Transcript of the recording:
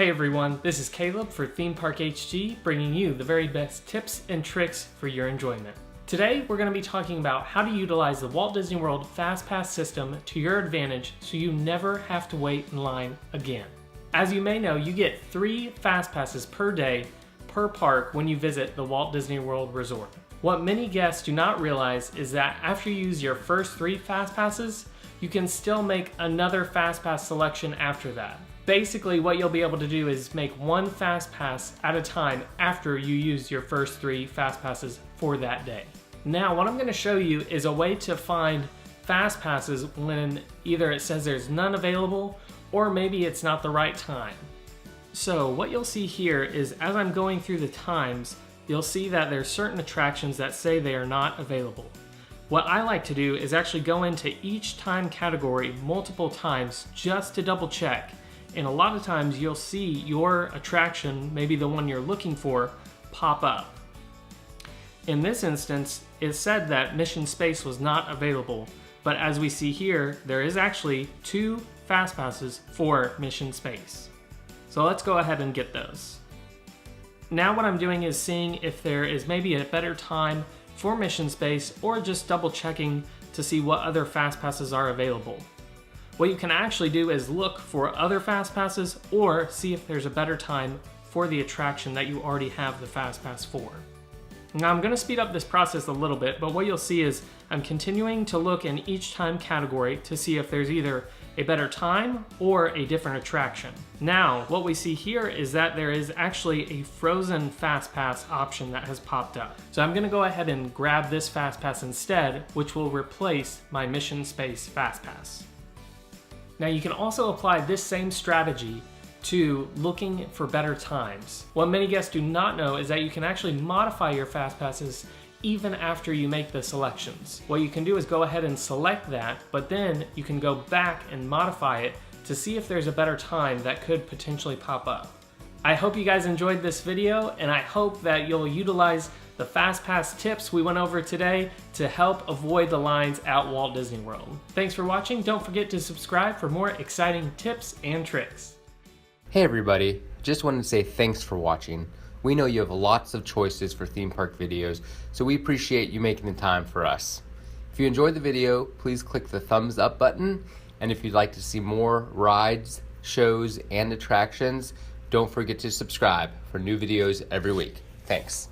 Hey everyone, this is Caleb for ThemeParkHD, bringing you the very best tips and tricks for your enjoyment. Today we're going to be talking about how to utilize the Walt Disney World FastPass system to your advantage so you never have to wait in line again. As you may know, you get 3 FastPasses per day per park when you visit the Walt Disney World Resort. What many guests do not realize is that after you use your first 3 FastPasses, you can still make another FastPass selection after that. Basically, what you'll be able to do is make 1 FastPass at a time after you use your first 3 FastPasses for that day. Now, what I'm going to show you is a way to find FastPasses when either it says there's none available or maybe it's not the right time. So what you'll see here is as I'm going through the times, you'll see that there's certain attractions that say they are not available. What I like to do is actually go into each time category multiple times just to double check. And a lot of times you'll see your attraction, maybe the one you're looking for, pop up. In this instance, it said that Mission Space was not available, but as we see here, there is actually 2 FastPasses for Mission Space. So let's go ahead and get those. Now what I'm doing is seeing if there is maybe a better time for Mission Space or just double checking to see what other FastPasses are available. What you can actually do is look for other FastPasses or see if there's a better time for the attraction that you already have the FastPass for. Now I'm going to speed up this process a little bit, but what you'll see is I'm continuing to look in each time category to see if there's either a better time or a different attraction. Now what we see here is that there is actually a frozen FastPass option that has popped up. So I'm going to go ahead and grab this FastPass instead, which will replace my Mission Space FastPass. Now you can also apply this same strategy to looking for better times. What many guests do not know is that you can actually modify your FastPasses even after you make the selections. What you can do is go ahead and select that, but then you can go back and modify it to see if there's a better time that could potentially pop up. I hope you guys enjoyed this video, and I hope that you'll utilize the FastPass tips we went over today to help avoid the lines at Walt Disney World. Thanks for watching. Don't forget to subscribe for more exciting tips and tricks. Hey everybody, just wanted to say thanks for watching. We know you have lots of choices for theme park videos, so we appreciate you making the time for us. If you enjoyed the video, please click the thumbs up button, and if you'd like to see more rides, shows, and attractions, don't forget to subscribe for new videos every week. Thanks.